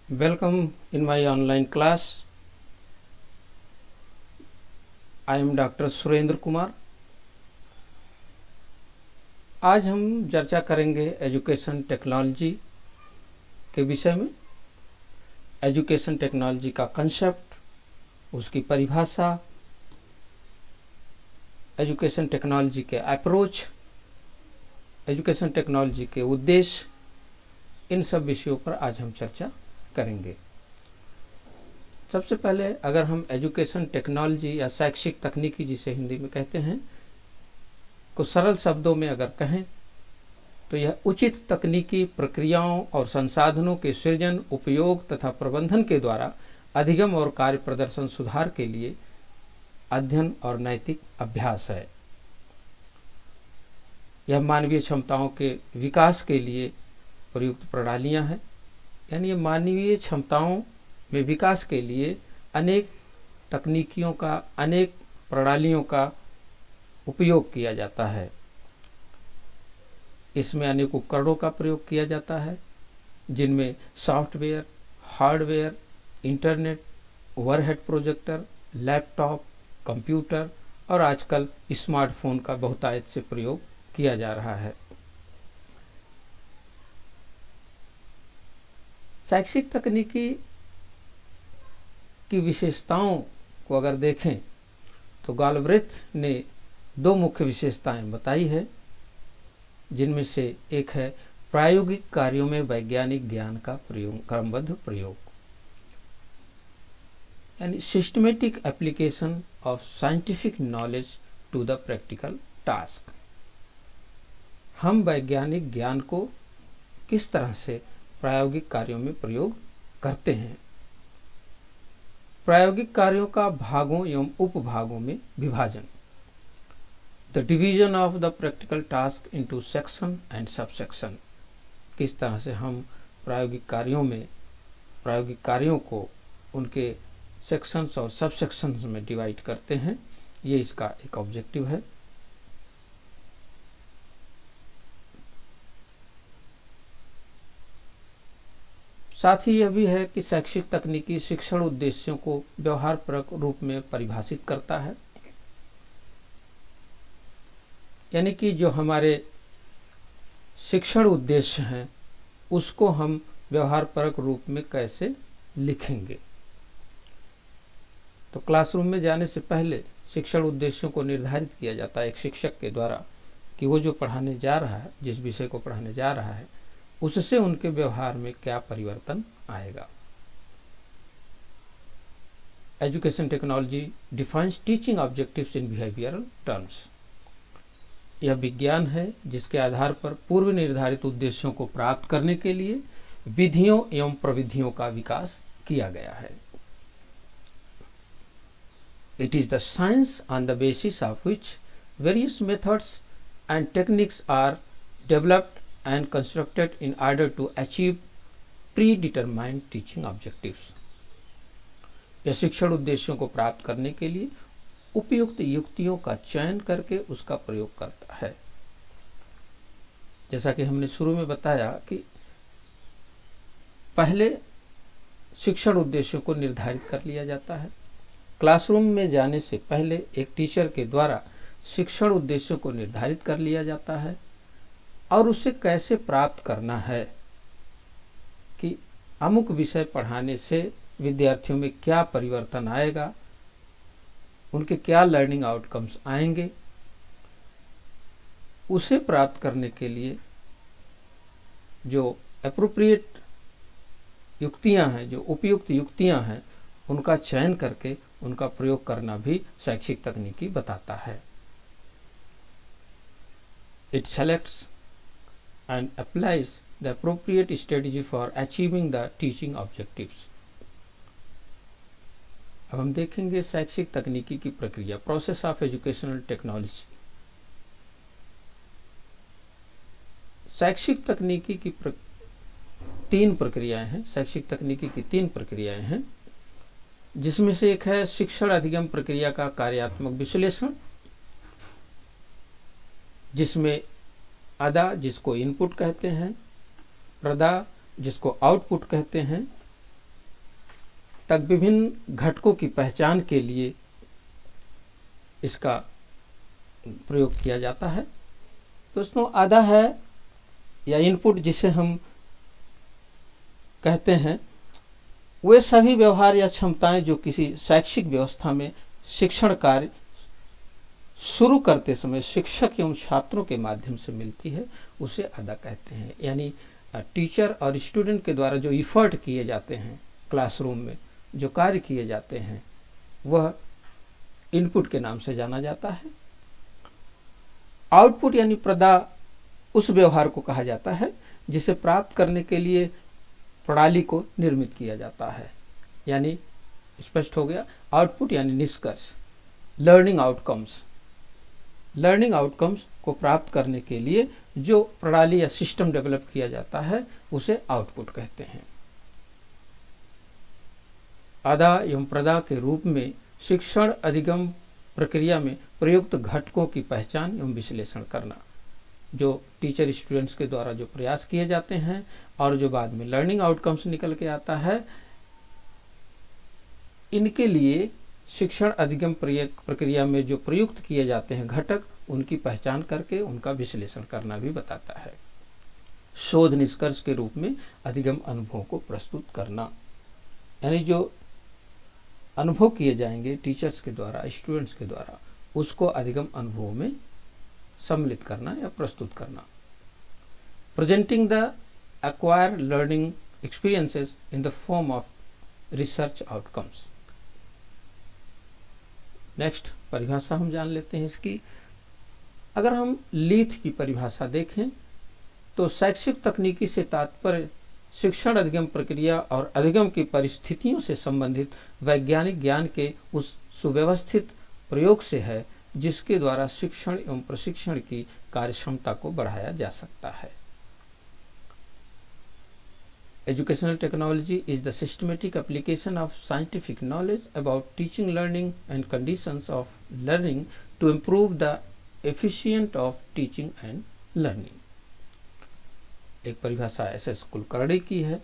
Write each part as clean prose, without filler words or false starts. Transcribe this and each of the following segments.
Welcome in my online class. I am doctor Surendra Kumar. आज हम चर्चा करेंगे एजुकेशन टेक्नोलॉजी के विषय में। एजुकेशन टेक्नोलॉजी का कंसेप्ट, उसकी परिभाषा, एजुकेशन टेक्नोलॉजी के अप्रोच, एजुकेशन टेक्नोलॉजी के उद्देश्य, इन सब विषयों पर आज हम चर्चा करेंगे। सबसे पहले अगर हम एजुकेशन टेक्नोलॉजी या शैक्षिक तकनीकी जिसे हिंदी में कहते हैं को सरल शब्दों में अगर कहें तो यह उचित तकनीकी प्रक्रियाओं और संसाधनों के सृजन, उपयोग तथा प्रबंधन के द्वारा अधिगम और कार्य प्रदर्शन सुधार के लिए अध्ययन और नैतिक अभ्यास है। यह मानवीय क्षमताओं के विकास के लिए प्रयुक्त प्रणालियां हैं, यानी ये मानवीय क्षमताओं में विकास के लिए अनेक तकनीकियों का, अनेक प्रणालियों का उपयोग किया जाता है। इसमें अनेक उपकरणों का प्रयोग किया जाता है, जिनमें software, hardware, internet, overhead projector, laptop, computer और आजकल स्मार्टफोन का बहुतायत से प्रयोग किया जा रहा है। शैक्षिक तकनीकी की विशेषताओं को अगर देखें तो गालब्रेथ ने दो मुख्य विशेषताएं बताई है, जिनमें से एक है प्रायोगिक कार्यों में वैज्ञानिक ज्ञान का क्रमबद्ध प्रयोग, यानी systematic application of scientific knowledge to the practical task. हम वैज्ञानिक ज्ञान को किस तरह से प्रायोगिक कार्यों में प्रयोग करते हैं। प्रायोगिक कार्यों का भागों एवं उपभागों में विभाजन, the division of the practical task into section and subsection. किस तरह से हम प्रायोगिक कार्यों को उनके सेक्शंस और सबसेक्शंस में डिवाइड करते हैं, ये इसका एक ऑब्जेक्टिव है। साथ ही यह भी है कि शैक्षिक तकनीकी शिक्षण उद्देश्यों को व्यवहारपरक रूप में परिभाषित करता है, यानी कि जो हमारे शिक्षण उद्देश्य हैं उसको हम व्यवहारपरक रूप में कैसे लिखेंगे। तो क्लासरूम में जाने से पहले शिक्षण उद्देश्यों को निर्धारित किया जाता है एक शिक्षक के द्वारा कि वो जो पढ़ाने जा रहा है, जिस विषय को पढ़ाने जा रहा है, उससे उनके व्यवहार में क्या परिवर्तन आएगा। Education technology defines teaching objectives in behavioural terms. यह विज्ञान है जिसके आधार पर पूर्व निर्धारित उद्देश्यों को प्राप्त करने के लिए विधियों एवं प्रविधियों का विकास किया गया है। It is the science on the basis of which various methods and techniques are developed and constructed in order to achieve predetermined teaching objectives। यह शिक्षण उद्देश्यों को प्राप्त करने के लिए उपयुक्त युक्तियों का चयन करके उसका प्रयोग करता है। जैसा कि हमने शुरू में बताया कि पहले शिक्षण उद्देश्यों को निर्धारित कर लिया जाता है। क्लासरूम में जाने से पहले एक टीचर के द्वारा शिक्षण उद्देश्यों को निर्धारित कर लिया जाता है और उसे कैसे प्राप्त करना है कि अमुक विषय पढ़ाने से विद्यार्थियों में क्या परिवर्तन आएगा, उनके क्या लर्निंग आउटकम्स आएंगे। उसे प्राप्त करने के लिए जो एप्रोप्रिएट युक्तियां हैं, जो उपयुक्त युक्तियां हैं, उनका चयन करके उनका प्रयोग करना भी शैक्षिक तकनीकी बताता है। It selects and applies the appropriate strategy for achieving the teaching objectives। अब हम देखेंगे शैक्षिक तकनीकी की प्रक्रिया, प्रोसेस ऑफ एजुकेशनल टेक्नोलॉजी। शैक्षिक तकनीकी की तीन प्रक्रियाएं हैं। शैक्षिक तकनीकी की तीन प्रक्रियाएं हैं, जिसमें से एक है शिक्षण अधिगम प्रक्रिया का कार्यात्मक विश्लेषण, जिसमें अदा जिसको इनपुट कहते हैं, प्रदा जिसको आउटपुट कहते हैं, तक विभिन्न घटकों की पहचान के लिए इसका प्रयोग किया जाता है। दोस्तों, आधा है या इनपुट जिसे हम कहते हैं, वे सभी व्यवहार या क्षमताएं जो किसी शैक्षिक व्यवस्था में शिक्षण कार्य शुरू करते समय शिक्षक एवं छात्रों के माध्यम से मिलती है, उसे अदा कहते हैं। यानी टीचर और स्टूडेंट के द्वारा जो इफर्ट किए जाते हैं, क्लासरूम में जो कार्य किए जाते हैं, वह इनपुट के नाम से जाना जाता है। आउटपुट यानी प्रदा उस व्यवहार को कहा जाता है जिसे प्राप्त करने के लिए प्रणाली को निर्मित किया जाता है। यानी स्पष्ट हो गया, आउटपुट यानी निष्कर्ष, लर्निंग आउटकम्स को प्राप्त करने के लिए जो प्रणाली या सिस्टम डेवलप किया जाता है उसे आउटपुट कहते हैं। आदा एवं प्रदा के रूप में शिक्षण अधिगम प्रक्रिया में प्रयुक्त घटकों की पहचान एवं विश्लेषण करना, जो टीचर स्टूडेंट्स के द्वारा जो प्रयास किए जाते हैं और जो बाद में लर्निंग आउटकम्स निकल के आता है, इनके लिए शिक्षण अधिगम प्रक्रिया में जो प्रयुक्त किए जाते हैं घटक, उनकी पहचान करके उनका विश्लेषण करना भी बताता है। शोध निष्कर्ष के रूप में अधिगम अनुभवों को प्रस्तुत करना, यानी जो अनुभव किए जाएंगे टीचर्स के द्वारा, स्टूडेंट्स के द्वारा, उसको अधिगम अनुभवों में सम्मिलित करना या प्रस्तुत करना। Presenting the acquired learning experiences in the form of research outcomes। Next परिभाषा हम जान लेते हैं इसकी। अगर हम लीथ की परिभाषा देखें तो शैक्षिक तकनीकी से तात्पर्य शिक्षण अधिगम प्रक्रिया और अधिगम की परिस्थितियों से संबंधित वैज्ञानिक ज्ञान के उस सुव्यवस्थित प्रयोग से है जिसके द्वारा शिक्षण एवं प्रशिक्षण की कार्यक्षमता को बढ़ाया जा सकता है। Educational technology is the systematic application of scientific knowledge about teaching, learning and conditions of learning to improve the efficiency of teaching and learning। एक परिभाषा एस कुलकर्णी की है,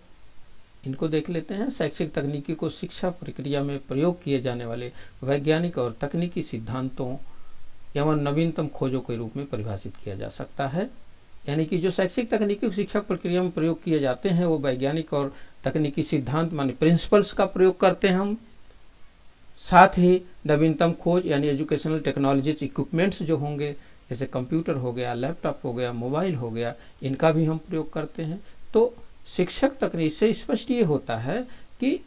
इनको देख लेते हैं। शैक्षिक तकनीकी को शिक्षा प्रक्रिया में प्रयोग किए जाने वाले वैज्ञानिक और तकनीकी सिद्धांतों एवं नवीनतम खोजों के रूप में परिभाषित किया जा सकता है। यानी कि जो शैक्षिक तकनीकी शिक्षा प्रक्रिया में प्रयोग किए जाते हैं वो वैज्ञानिक और तकनीकी सिद्धांत माने प्रिंसिपल्स का प्रयोग करते हैं हम, साथ ही नवीनतम खोज यानी एजुकेशनल टेक्नोलॉजीज इक्विपमेंट्स जो होंगे, जैसे कंप्यूटर हो गया, लैपटॉप हो गया, मोबाइल हो गया, इनका भी हम प्रयोग करते हैं। तो शिक्षक तकनीक से स्पष्ट ये होता है कि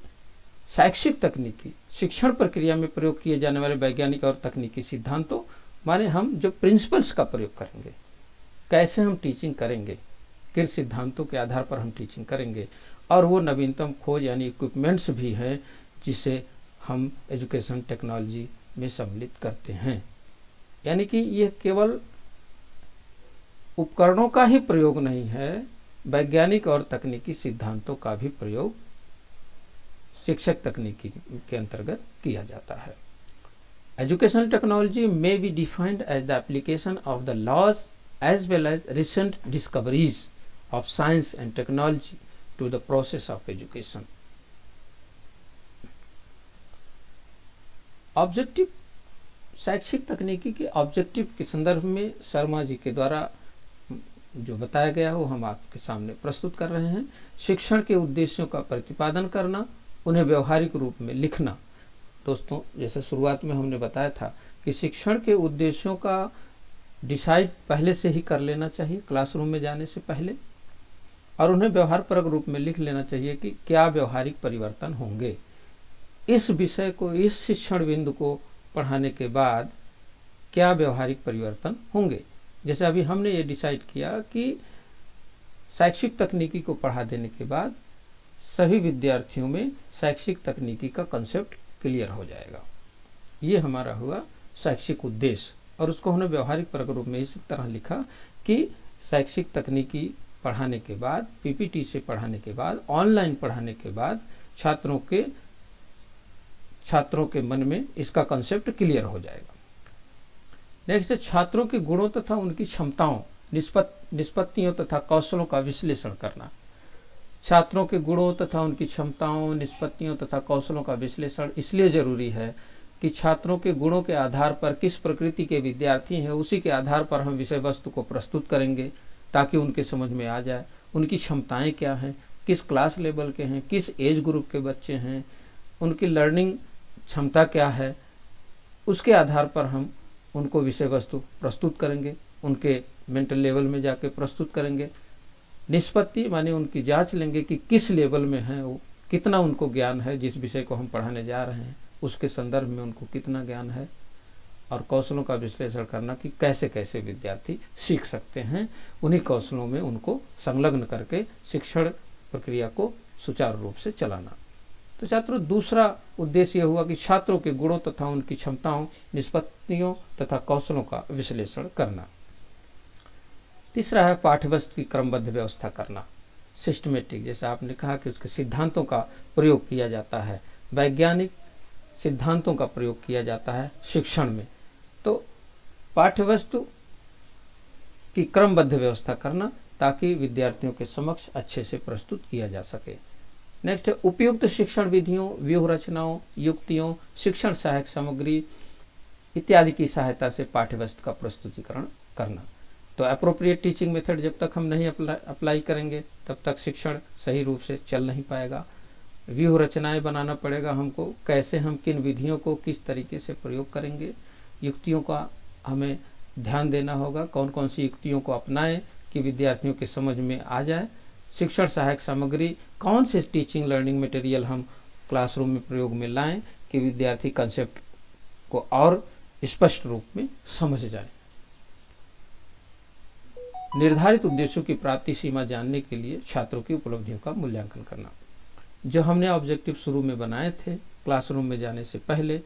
शैक्षिक तकनीकी शिक्षण प्रक्रिया में प्रयोग किए जाने वाले वैज्ञानिक और तकनीकी सिद्धांतों माने हम जो प्रिंसिपल्स का प्रयोग करेंगे, कैसे हम टीचिंग करेंगे, किन सिद्धांतों के आधार पर हम टीचिंग करेंगे, और वो नवीनतम खोज यानी इक्विपमेंट्स भी हैं जिसे हम एजुकेशन टेक्नोलॉजी में सम्मिलित करते हैं। यानी कि यह केवल उपकरणों का ही प्रयोग नहीं है, वैज्ञानिक और तकनीकी सिद्धांतों का भी प्रयोग शिक्षक तकनीकी के अंतर्गत किया जाता है। Educational technology may be defined as the application of the laws as well as recent discoveries of science and technology to the process of education। Objective, शैक्षिक तकनीकी के ऑब्जेक्टिव के संदर्भ में शर्मा जी के द्वारा जो बताया गया वो हम आपके सामने प्रस्तुत कर रहे हैं। शिक्षण के उद्देश्यों का प्रतिपादन करना, उन्हें व्यवहारिक रूप में लिखना। दोस्तों, जैसे शुरुआत में हमने बताया था कि शिक्षण के उद्देश्यों का डिसाइड पहले से ही कर लेना चाहिए क्लासरूम में जाने से पहले, और उन्हें व्यवहारपरक रूप में लिख लेना चाहिए कि क्या व्यवहारिक परिवर्तन होंगे। इस विषय को, इस शिक्षण बिंदु को पढ़ाने के बाद क्या व्यवहारिक परिवर्तन होंगे। जैसे अभी हमने ये डिसाइड किया कि शैक्षिक तकनीकी को पढ़ा देने के बाद सभी विद्यार्थियों में शैक्षिक तकनीकी का कंसेप्ट क्लियर हो जाएगा। ये हमारा हुआ शैक्षिक उद्देश्य, और उसको हमने व्यवहारिक परक रूप में इस तरह लिखा कि शैक्षिक तकनीकी पढ़ाने के बाद, पीपीटी से पढ़ाने के बाद, ऑनलाइन पढ़ाने के बाद छात्रों के मन में इसका कंसेप्ट क्लियर हो जाएगा। नेक्स्ट है छात्रों के गुणों तथा उनकी क्षमताओं, निष्पत्तियों तथा कौशलों का विश्लेषण करना। छात्रों के गुणों तथा उनकी क्षमताओं, निष्पत्तियों तथा कौशलों का विश्लेषण इसलिए जरूरी है कि छात्रों के गुणों के आधार पर किस प्रकृति के विद्यार्थी हैं उसी के आधार पर हम विषय वस्तु को प्रस्तुत करेंगे ताकि उनके समझ में आ जाए उनकी क्षमताएं क्या हैं, किस क्लास लेवल के हैं, किस एज ग्रुप के बच्चे हैं, उनकी लर्निंग क्षमता क्या है, उसके आधार पर हम उनको विषय वस्तु प्रस्तुत करेंगे, उनके मेंटल लेवल में जाके प्रस्तुत करेंगे। निष्पत्ति माने उनकी जांच लेंगे कि किस लेवल में है वो, कितना उनको ज्ञान है, जिस विषय को हम पढ़ाने जा रहे हैं उसके संदर्भ में उनको कितना ज्ञान है। और कौशलों का विश्लेषण करना कि कैसे कैसे विद्यार्थी सीख सकते हैं, उन्हीं कौशलों में उनको संलग्न करके शिक्षण प्रक्रिया को सुचारू रूप से चलाना। तो छात्रों, दूसरा उद्देश्य यह हुआ कि छात्रों के गुणों तथा उनकी क्षमताओं, निष्पत्तियों तथा कौशलों का विश्लेषण करना। तीसरा है पाठ्यवस्तु की क्रमबद्ध व्यवस्था करना, सिस्टमेटिक। जैसे आपने कहा कि उसके सिद्धांतों का प्रयोग किया जाता है, वैज्ञानिक सिद्धांतों का प्रयोग किया जाता है शिक्षण में। तो पाठ्यवस्तु की क्रमबद्ध व्यवस्था करना ताकि विद्यार्थियों के समक्ष अच्छे से प्रस्तुत किया जा सके। नेक्स्ट है उपयुक्त शिक्षण विधियों, व्यूह रचनाओं, युक्तियों, शिक्षण सहायक सामग्री इत्यादि की सहायता से पाठ्यवस्तु का प्रस्तुतिकरण करना। तो एप्रोप्रिएट टीचिंग मेथड जब तक हम नहीं अप्लाई करेंगे तब तक शिक्षण सही रूप से चल नहीं पाएगा। व्यूह रचनाएं बनाना पड़ेगा हमको, कैसे हम किन विधियों को किस तरीके से प्रयोग करेंगे। युक्तियों का हमें ध्यान देना होगा, कौन कौन सी युक्तियों को अपनाएं कि विद्यार्थियों के समझ में आ जाए। शिक्षण सहायक सामग्री, कौन से टीचिंग लर्निंग मटेरियल हम क्लासरूम में प्रयोग में लाएं कि विद्यार्थी कंसेप्ट को और स्पष्ट रूप में समझ जाए। निर्धारित उद्देश्यों की प्राप्ति सीमा जानने के लिए छात्रों की उपलब्धियों का मूल्यांकन करना। जो हमने ऑब्जेक्टिव शुरू में बनाए थे क्लासरूम में जाने से पहले,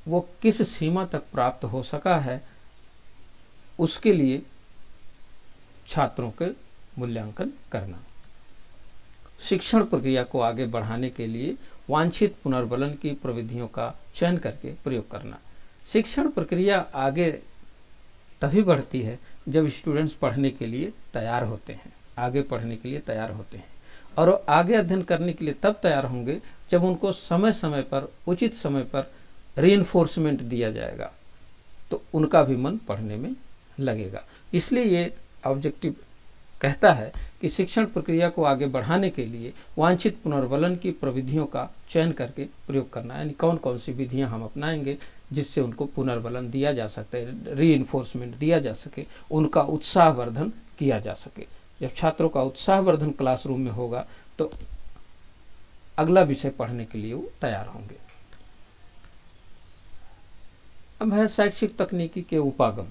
वो किस सीमा तक प्राप्त हो सका है, उसके लिए छात्रों के मूल्यांकन करना। शिक्षण प्रक्रिया को आगे बढ़ाने के लिए वांछित पुनर्बलन की प्रविधियों का चयन करके प्रयोग करना। शिक्षण प्रक्रिया आगे तभी बढ़ती है जब स्टूडेंट्स पढ़ने के लिए तैयार होते हैं, आगे पढ़ने के लिए तैयार होते हैं, और वो आगे अध्ययन करने के लिए तब तैयार होंगे जब उनको समय समय पर, उचित समय पर रीइंफोर्समेंट दिया जाएगा, तो उनका भी मन पढ़ने में लगेगा। इसलिए ये ऑब्जेक्टिव कहता है कि शिक्षण प्रक्रिया को आगे बढ़ाने के लिए वांछित पुनर्बलन की प्रविधियों का चयन करके प्रयोग करना, यानी कौन कौन सी विधियां हम अपनाएंगे जिससे उनको पुनर्बलन दिया जा सकता है, रीइंफोर्समेंट दिया जा सके, उनका उत्साहवर्धन किया जा सके। जब छात्रों का उत्साहवर्धन क्लासरूम में होगा तो अगला विषय पढ़ने के लिए वो तैयार होंगे। अब है शैक्षिक तकनीकी के उपागम।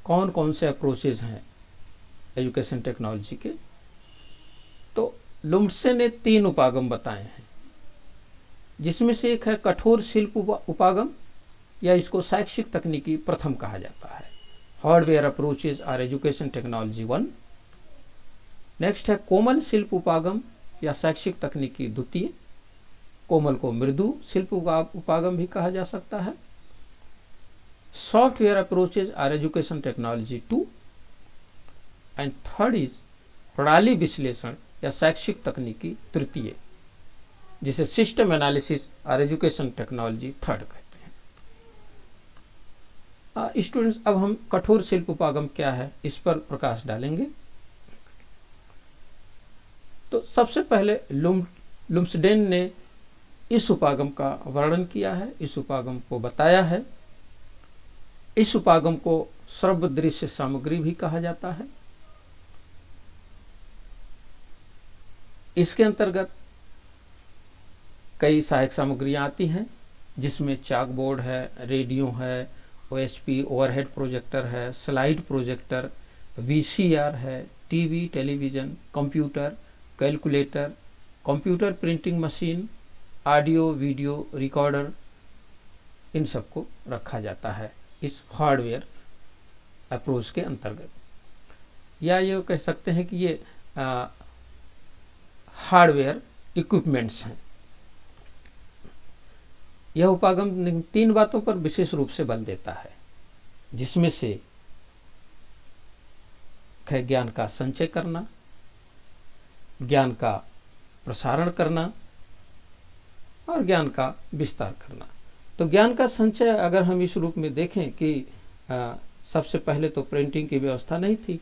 कौन कौन से अप्रोचेज हैं एजुकेशन टेक्नोलॉजी के? तो लुम्से ने 3 उपागम बताए हैं, जिसमें से एक है कठोर शिल्प उपागम, या इसको शैक्षिक तकनीकी प्रथम कहा जाता है। Hardware approaches are education technology 1। Next है कोमल शिल्प उपागम या शैक्षिक तकनीकी द्वितीय। कोमल को मृदु शिल्प उपागम भी कहा जा सकता है। Software approaches are education technology 2। And third is प्रणाली विश्लेषण या शैक्षिक तकनीकी तृतीय, जिसे सिस्टम एनालिसिस और एजुकेशन टेक्नोलॉजी 3rd कहते हैं। स्टूडेंट्स, अब हम कठोर शिल्प उपागम क्या है इस पर प्रकाश डालेंगे। तो सबसे पहले लुम्सडेन ने इस उपागम का वर्णन किया है, इस उपागम को बताया है। इस उपागम को श्रव्य दृश्य सामग्री भी कहा जाता है। इसके अंतर्गत कई सहायक सामग्रियां आती हैं, जिसमें चाक बोर्ड है, रेडियो है, ओएसपी ओवरहेड प्रोजेक्टर है, स्लाइड प्रोजेक्टर, वीसीआर है, TV television, computer, calculator, computer printing machine, audio video recorder, इन सबको रखा जाता है इस हार्डवेयर अप्रोच के अंतर्गत। या ये कह सकते हैं कि ये हार्डवेयर इक्विपमेंट्स हैं। यह उपागम 3 बातों पर विशेष रूप से बल देता है, जिसमें से ज्ञान का संचय करना, ज्ञान का प्रसारण करना और ज्ञान का विस्तार करना। तो ज्ञान का संचय अगर हम इस रूप में देखें कि सबसे पहले तो प्रिंटिंग की व्यवस्था नहीं थी।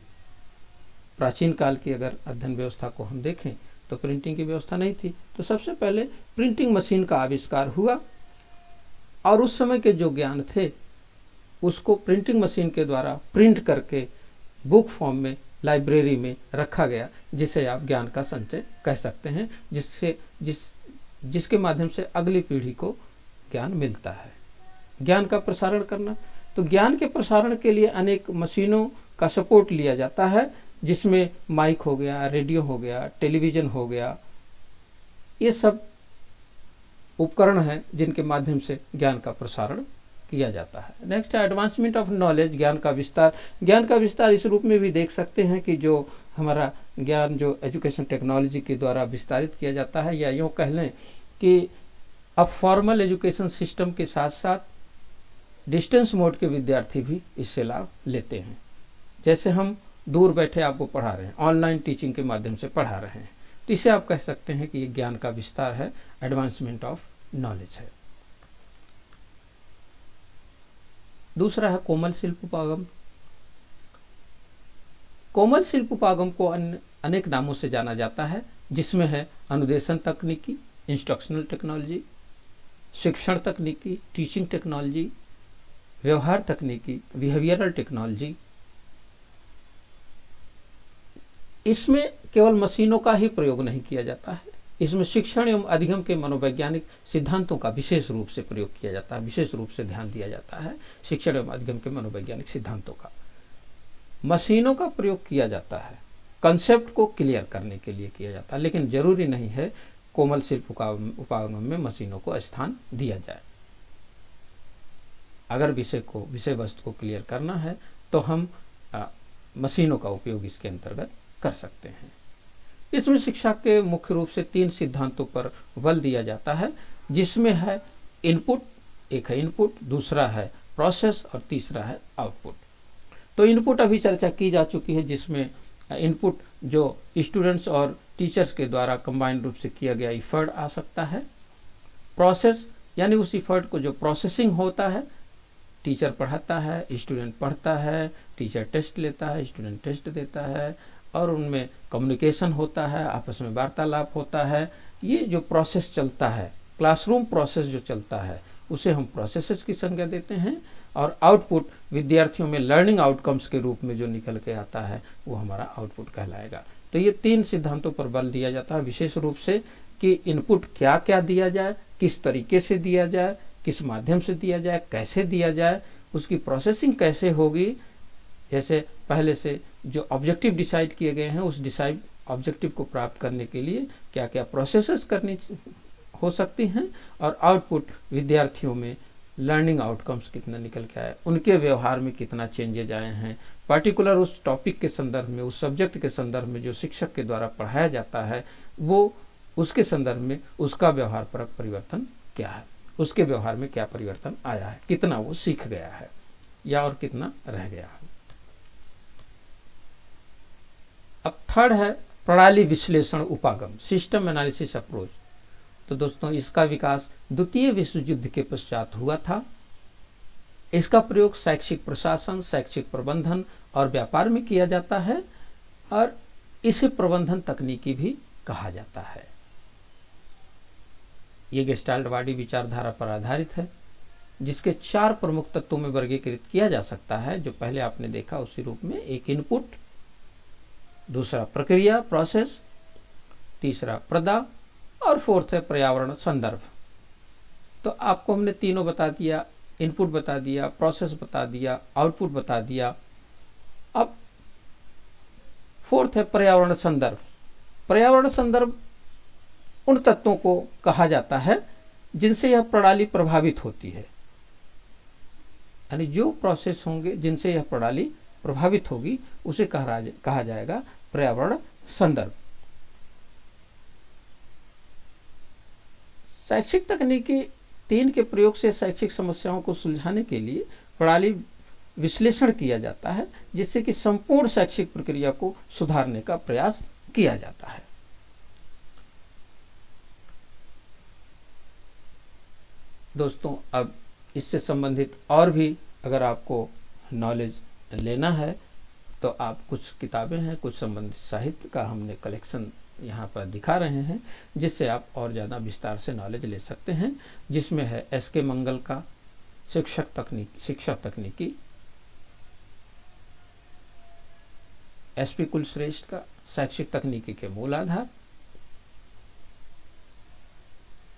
प्राचीन काल की अगर अध्ययन व्यवस्था को हम देखें तो प्रिंटिंग की व्यवस्था नहीं थी। तो सबसे पहले प्रिंटिंग मशीन का आविष्कार हुआ और उस समय के जो ज्ञान थे उसको प्रिंटिंग मशीन के द्वारा प्रिंट करके बुक फॉर्म में लाइब्रेरी में रखा गया, जिसे आप ज्ञान का संचय कह सकते हैं, जिसके माध्यम से अगली पीढ़ी को ज्ञान मिलता है। ज्ञान का प्रसारण करना, तो ज्ञान के प्रसारण के लिए अनेक मशीनों का सपोर्ट लिया जाता है, जिसमें माइक हो गया, रेडियो हो गया, टेलीविजन हो गया। ये सब उपकरण हैं जिनके माध्यम से ज्ञान का प्रसारण किया जाता है। नेक्स्ट है एडवांसमेंट ऑफ नॉलेज, ज्ञान का विस्तार। ज्ञान का विस्तार इस रूप में भी देख सकते हैं कि जो हमारा ज्ञान जो एजुकेशन टेक्नोलॉजी के द्वारा विस्तारित किया जाता है, या यूँ कह लें कि अब फॉर्मल एजुकेशन सिस्टम के साथ साथ डिस्टेंस मोड के विद्यार्थी भी इससे लाभ लेते हैं। जैसे हम दूर बैठे आपको पढ़ा रहे हैं, ऑनलाइन टीचिंग के माध्यम से पढ़ा रहे हैं, तो इसे आप कह सकते हैं कि ये ज्ञान का विस्तार है, एडवांसमेंट ऑफ नॉलेज है। दूसरा है कोमल शिल्प उपागम। कोमल शिल्प उपागम को अनेक नामों से जाना जाता है, जिसमें है अनुदेशन तकनीकी, इंस्ट्रक्शनल टेक्नोलॉजी, शिक्षण तकनीकी, टीचिंग टेक्नोलॉजी, व्यवहार तकनीकी, बिहेवियरल टेक्नोलॉजी। इसमें केवल मशीनों का ही प्रयोग नहीं किया जाता है, इसमें शिक्षण एवं अधिगम के मनोवैज्ञानिक सिद्धांतों का विशेष रूप से प्रयोग किया जाता है, विशेष रूप से ध्यान दिया जाता है। शिक्षण एवं अधिगम के मनोवैज्ञानिक सिद्धांतों का, मशीनों का प्रयोग किया जाता है, कंसेप्ट को क्लियर करने के लिए किया जाता है, लेकिन जरूरी नहीं है कोमल शिल्प उपागम में मशीनों को स्थान दिया जाए। अगर विषय वस्तु को क्लियर करना है तो हम मशीनों का उपयोग इसके अंतर्गत कर सकते हैं। इसमें शिक्षा के मुख्य रूप से 3 सिद्धांतों पर बल दिया जाता है, जिसमें है इनपुट, एक है इनपुट, दूसरा है प्रोसेस और तीसरा है आउटपुट। तो इनपुट अभी चर्चा की जा चुकी है, जिसमें इनपुट जो स्टूडेंट्स और टीचर्स के द्वारा कंबाइंड रूप से किया गया इफर्ट आ सकता है। प्रोसेस यानी उस इफर्ट को जो प्रोसेसिंग होता है, टीचर पढ़ाता है, स्टूडेंट पढ़ता है, टीचर टेस्ट लेता है, स्टूडेंट टेस्ट देता है, और उनमें कम्युनिकेशन होता है, आपस में वार्तालाप होता है। ये जो प्रोसेस चलता है, क्लासरूम प्रोसेस जो चलता है, उसे हम प्रोसेसेस की संज्ञा देते हैं। और आउटपुट विद्यार्थियों में लर्निंग आउटकम्स के रूप में जो निकल के आता है, वो हमारा आउटपुट कहलाएगा। तो ये 3 सिद्धांतों पर बल दिया जाता है विशेष रूप से, कि इनपुट क्या क्या दिया जाए, किस तरीके से दिया जाए, किस माध्यम से दिया जाए, कैसे दिया जाए, उसकी प्रोसेसिंग कैसे होगी। जैसे पहले से जो ऑब्जेक्टिव डिसाइड किए गए हैं, उस ऑब्जेक्टिव को प्राप्त करने के लिए क्या क्या प्रोसेसेस करनी हो सकती हैं, और आउटपुट विद्यार्थियों में लर्निंग आउटकम्स कितना निकल के आए, उनके व्यवहार में कितना चेंजेज आए हैं, पर्टिकुलर उस टॉपिक के संदर्भ में, उस सब्जेक्ट के संदर्भ में जो शिक्षक के द्वारा पढ़ाया जाता है, वो उसके संदर्भ में उसका व्यवहार परक परिवर्तन क्या है, उसके व्यवहार में क्या परिवर्तन आया है, कितना वो सीख गया है या और कितना रह गया है। अब थर्ड है प्रणाली विश्लेषण उपागम, सिस्टम एनालिसिस अप्रोच। तो दोस्तों, इसका विकास द्वितीय विश्व युद्ध के पश्चात हुआ था। इसका प्रयोग शैक्षिक प्रशासन, शैक्षिक प्रबंधन और व्यापार में किया जाता है, और इसे प्रबंधन तकनीकी भी कहा जाता है। ये गेस्टाल्टवादी विचारधारा पर आधारित है, जिसके 4 प्रमुख तत्वों में वर्गीकृत किया जा सकता है, जो पहले आपने देखा उसी रूप में। एक इनपुट, दूसरा प्रक्रिया प्रोसेस, तीसरा प्रदा, और फोर्थ है पर्यावरण संदर्भ। तो आपको हमने तीनों बता दिया, इनपुट बता दिया, प्रोसेस बता दिया, आउटपुट बता दिया। अब फोर्थ है पर्यावरण संदर्भ। पर्यावरण संदर्भ उन तत्वों को कहा जाता है जिनसे यह प्रणाली प्रभावित होती है, यानी जो प्रोसेस होंगे जिनसे यह प्रणाली प्रभावित होगी, उसे कहा जाएगा पर्यावरण संदर्भ। शैक्षिक तकनीकी 3 के प्रयोग से शैक्षिक समस्याओं को सुलझाने के लिए प्रणाली विश्लेषण किया जाता है, जिससे कि संपूर्ण शैक्षिक प्रक्रिया को सुधारने का प्रयास किया जाता है। दोस्तों अब इससे संबंधित और भी अगर आपको नॉलेज लेना है तो आप कुछ किताबें हैं, कुछ संबंधित साहित्य का हमने कलेक्शन यहाँ पर दिखा रहे हैं, जिससे आप और ज़्यादा विस्तार से नॉलेज ले सकते हैं, जिसमें है एस.के. मंगल का शिक्षा तकनीकी, एस.पी. कुलश्रेष्ठ का शैक्षिक तकनीकी के मूल आधार,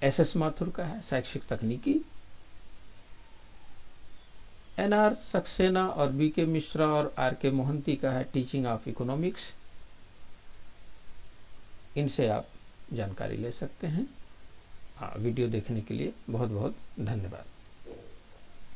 एस.एस. माथुर का है शैक्षिक तकनीकी, एन.आर. सक्सेना और बी.के. मिश्रा और आर.के. मोहंती का है टीचिंग ऑफ इकोनॉमिक्स। इनसे आप जानकारी ले सकते हैं। वीडियो देखने के लिए बहुत बहुत धन्यवाद।